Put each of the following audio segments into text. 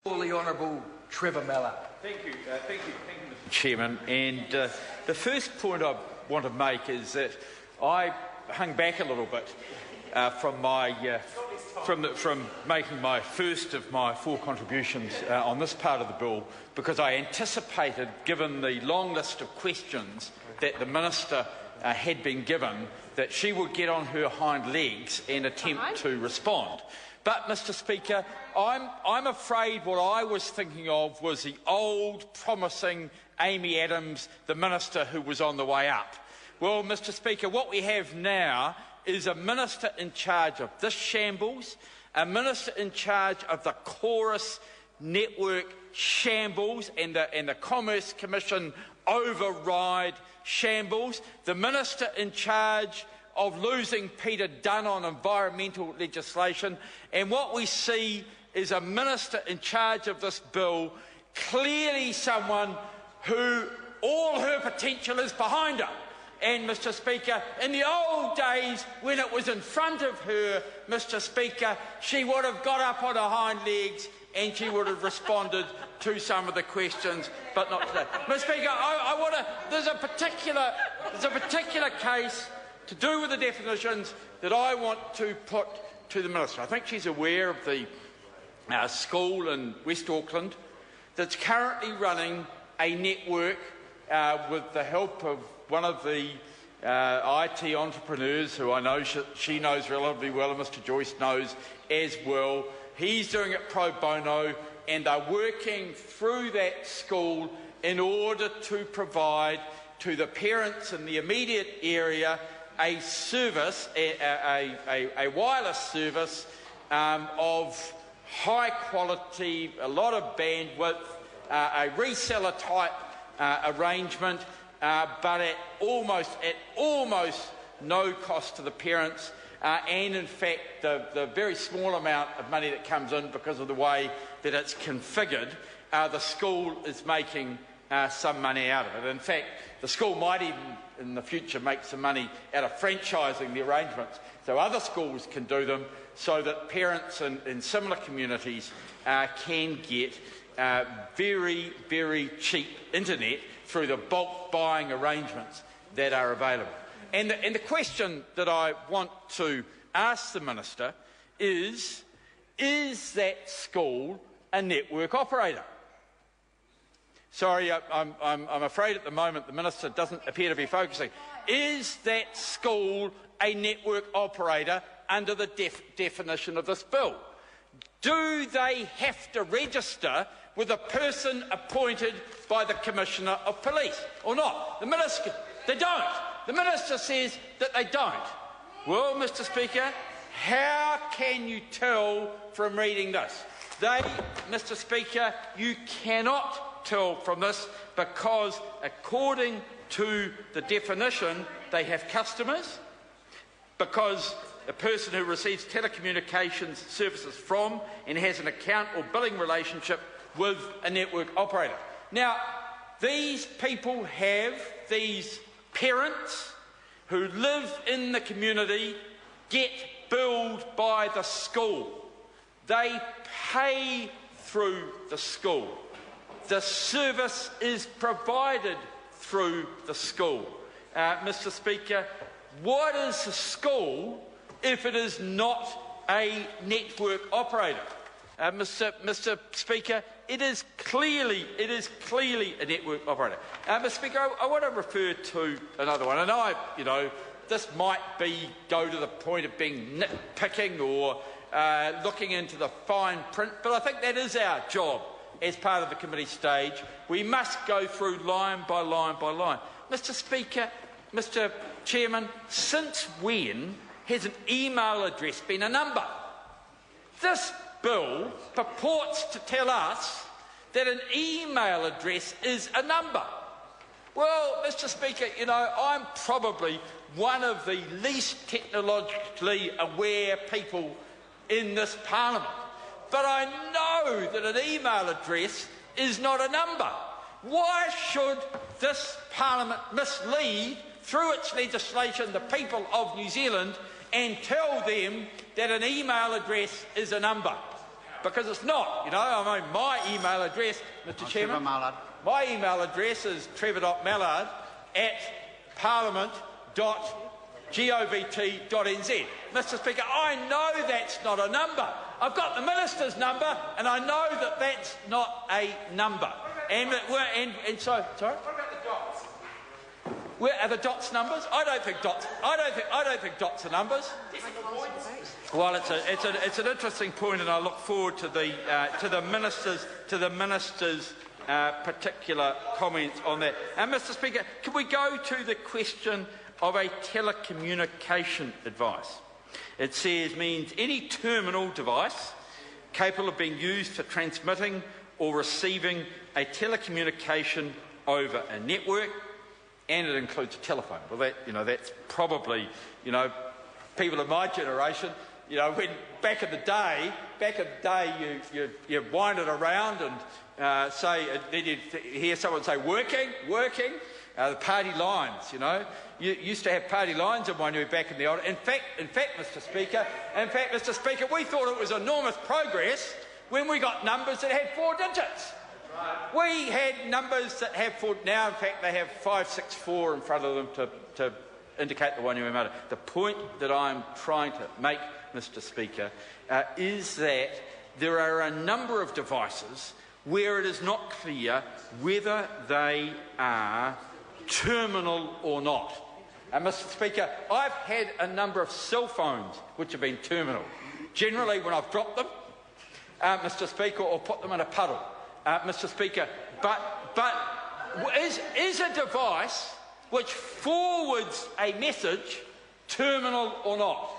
The Honourable Trevor Mallard. Thank you, Mr. Chairman. And the first point I want to make is that I hung back a little bit from making my first of my 4 contributions on this part of the bill, because I anticipated, given the long list of questions that the Minister had been given, that she would get on her hind legs and attempt to respond. But, Mr. Speaker, I'm afraid what I was thinking of was the old, promising Amy Adams, the Minister who was on the way up. Well, Mr. Speaker, what we have now is a Minister in charge of this shambles, a Minister in charge of the Chorus network shambles and the Commerce Commission override shambles, the Minister in charge of losing Peter Dunn on environmental legislation, and what we see is a Minister in charge of this bill, clearly someone who all her potential is behind her. And, Mr. Speaker, in the old days when it was in front of her, Mr. Speaker, she would have got up on her hind legs and she would have responded to some of the questions, but not today. Mr. Speaker, there's a particular case to do with the definitions that I want to put to the Minister. I think she's aware of the school in West Auckland that's currently running a network with the help of one of the IT entrepreneurs who I know she knows relatively well, and Mr. Joyce knows as well. He's doing it pro bono, and they're working through that school in order to provide to the parents in the immediate area a service, a wireless service of high quality, a lot of bandwidth, a reseller type arrangement, but at almost no cost to the parents, and in fact the very small amount of money that comes in because of the way that it's configured, the school is making some money out of it. In fact, the school might even in the future make some money out of franchising the arrangements so other schools can do them, so that parents in similar communities can get very, very cheap internet through the bulk buying arrangements that are available. And the question that I want to ask the Minister is that school a network operator? Sorry, I'm afraid at the moment the Minister doesn't appear to be focusing. Is that school a network operator under the definition of this bill? Do they have to register with a person appointed by the Commissioner of Police or not? They don't. The Minister says that they don't. Well, Mr. Speaker, how can you tell from reading this? Mr. Speaker, you cannot tell from this, because according to the definition they have customers, because a person who receives telecommunications services from and has an account or billing relationship with a network operator. Now, these people these parents who live in the community get billed by the school. They pay through the school. The service is provided through the school. Mr. Speaker, what is the school if it is not a network operator? Mr. Speaker, it is clearly a network operator. Mr. Speaker, I want to refer to another one, and this might go to the point of being nitpicking or looking into the fine print, but I think that is our job as part of the committee stage. We must go through line by line by line. Mr. Speaker, Mr. Chairman, since when has an email address been a number? This bill purports to tell us that an email address is a number. Well, Mr. Speaker, I'm probably one of the least technologically aware people in this Parliament, but I know that an email address is not a number. Why should this Parliament mislead, through its legislation, the people of New Zealand and tell them that an email address is a number? because it's not. You know, I mean, my email address, Mr. Chairman, my email address is trevor.mallard@parliament.govt.nz. Mr. Speaker, I know that's not a number. I've got the minister's number, and I know that that's not a number. And so, sorry. What about the dots? Where are the dots numbers? I don't think dots are numbers. Well, it's an interesting point, and I look forward to the minister's particular comments on that. Mr. Speaker, can we go to the question of a telecommunication advice? It says means any terminal device capable of being used for transmitting or receiving a telecommunication over a network, and it includes a telephone. Well, that's probably, people of my generation, when back in the day, you wind it around and then you hear someone say working. The party lines, you used to have party lines in one year back in the old. In fact, Mr. Speaker, we thought it was enormous progress when we got numbers that had 4 digits. We had numbers that have 4. Now, in fact, they have 564 in front of them to indicate the one you made. The point that I'm trying to make, Mr. Speaker, is that there are a number of devices where it is not clear whether they are terminal or not. Mr. Speaker, I've had a number of cell phones which have been terminal. Generally, when I've dropped them, Mr. Speaker, or put them in a puddle, Mr. Speaker. But is a device which forwards a message terminal or not?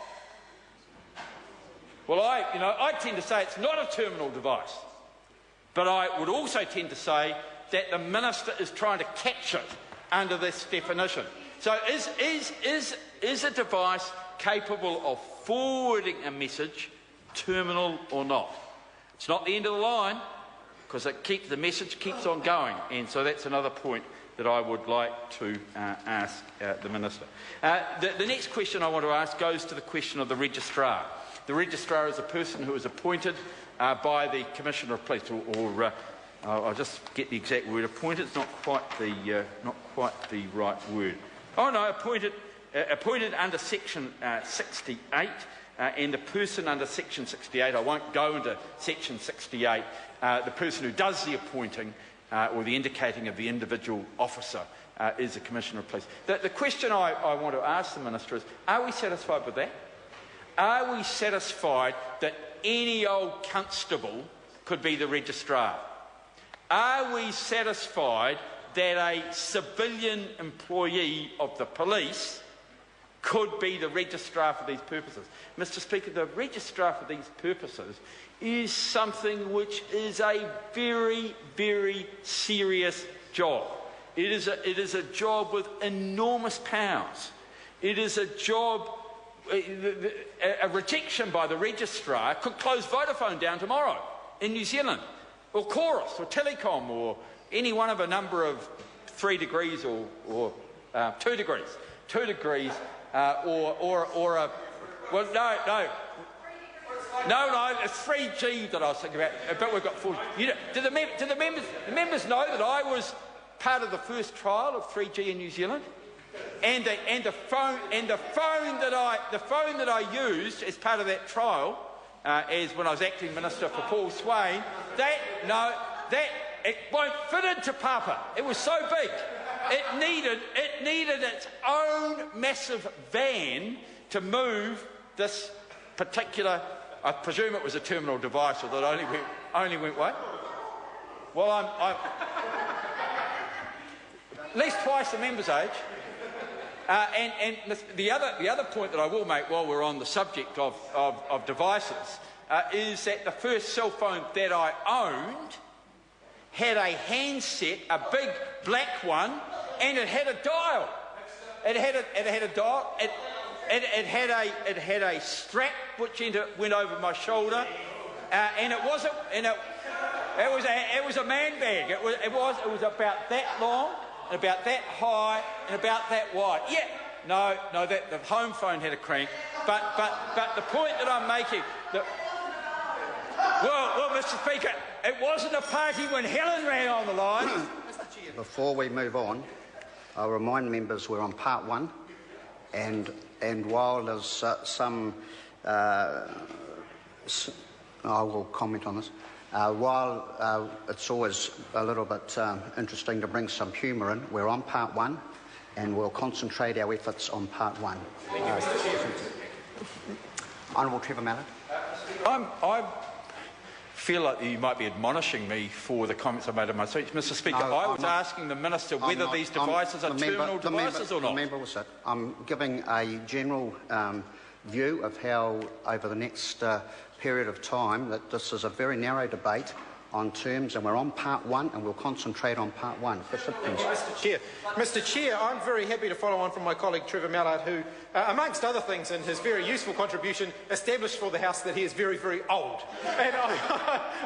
Well, I tend to say it's not a terminal device, but I would also tend to say that the minister is trying to catch it under this definition. So is a device capable of forwarding a message terminal or not? It's not the end of the line, because the message keeps on going, and so that's another point that I would like to ask the Minister. The next question I want to ask goes to the question of the registrar. The registrar is a person who is appointed by the Commissioner of Police, or I'll just get the exact word. Appointed is not quite the right word. Oh no, appointed under Section 68. And the person under Section 68, I won't go into Section 68, the person who does the appointing or the indicating of the individual officer is the Commissioner of Police. The question I want to ask the Minister is, are we satisfied with that? Are we satisfied that any old constable could be the registrar? Are we satisfied that a civilian employee of the police could be the registrar for these purposes? Mr. Speaker, the registrar for these purposes is something which is a very, very serious job. It is a job with enormous powers. It is a job. A rejection by the registrar could close Vodafone down tomorrow in New Zealand, or Chorus, or Telecom, or any one of a number of 3 degrees or 2 degrees. 2 degrees, or a... Well, no, it's 3G that I was thinking about, but we've got 4G. Do the members know that I was part of the first trial of 3G in New Zealand? And the phone that I used as part of that trial, as when I was acting minister for Paul Swain, it won't fit into Papa. It was so big. It needed its own massive van to move this particular. I presume it was a terminal device, or that only went way. Well, I'm at least twice the member's age. And the other point that I will make while we're on the subject of devices is that the first cell phone that I owned had a handset, a big black one, and it had a dial. It had a dial. It had a strap which went over my shoulder, and it wasn't. And it was a man bag. It was about that long, and about that high, and about that wide. Yeah, no, that the home phone had a crank. But the point that I'm making, Well, Mr Speaker, it wasn't a party when Helen ran on the line. Before we move on, I'll remind members we're on part one, and while there's I will comment on this. While it's always a little bit interesting to bring some humour in, we're on part one, and we'll concentrate our efforts on part one. Honourable Trevor Mallett. I feel like you might be admonishing me for the comments I made in my speech. Mr Speaker, No, I was asking the Minister whether these devices are terminal devices or not. The member will sit. I'm giving a general view of how, over the next period of time, that this is a very narrow debate on terms, and we're on part one, and we'll concentrate on part one. Mr Chair, I'm very happy to follow on from my colleague Trevor Mallett, who, amongst other things, in his very useful contribution, established for the House that he is very, very old, and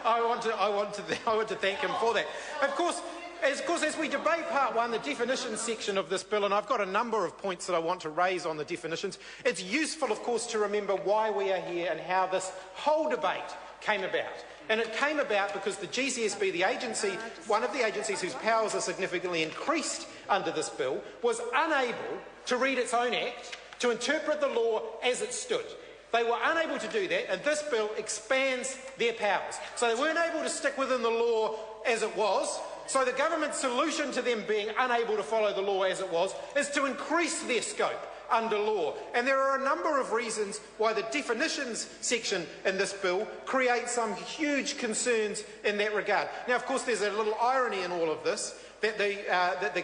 I want to thank him for that. Of course, as we debate part one, the definitions section of this bill, and I've got a number of points that I want to raise on the definitions, it's useful, of course, to remember why we are here and how this whole debate came about. And it came about because the GCSB, the agency, one of the agencies whose powers are significantly increased under this bill, was unable to read its own act to interpret the law as it stood. They were unable to do that, and this bill expands their powers. So they weren't able to stick within the law as it was. So the government's solution to them being unable to follow the law as it was is to increase their scope under law. And there are a number of reasons why the definitions section in this bill creates some huge concerns in that regard. Now, of course, there's a little irony in all of this, that the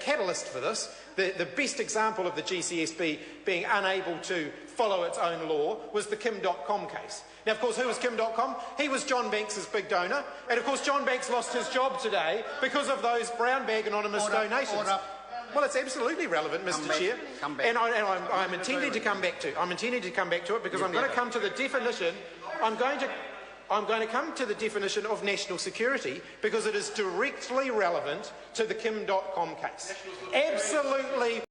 catalyst for this, the best example of the GCSB being unable to follow its own law, was the Kim.com case. Now, of course, who was Kim.com? He was John Banks' big donor, and of course John Banks lost his job today because of those brown bag anonymous donations. Well, it's absolutely relevant, Mr. Chair, and I'm intending to come back to it because I'm going to come to the definition. I'm going to come to the definition of national security because it is directly relevant to the Kim.com case. Absolutely.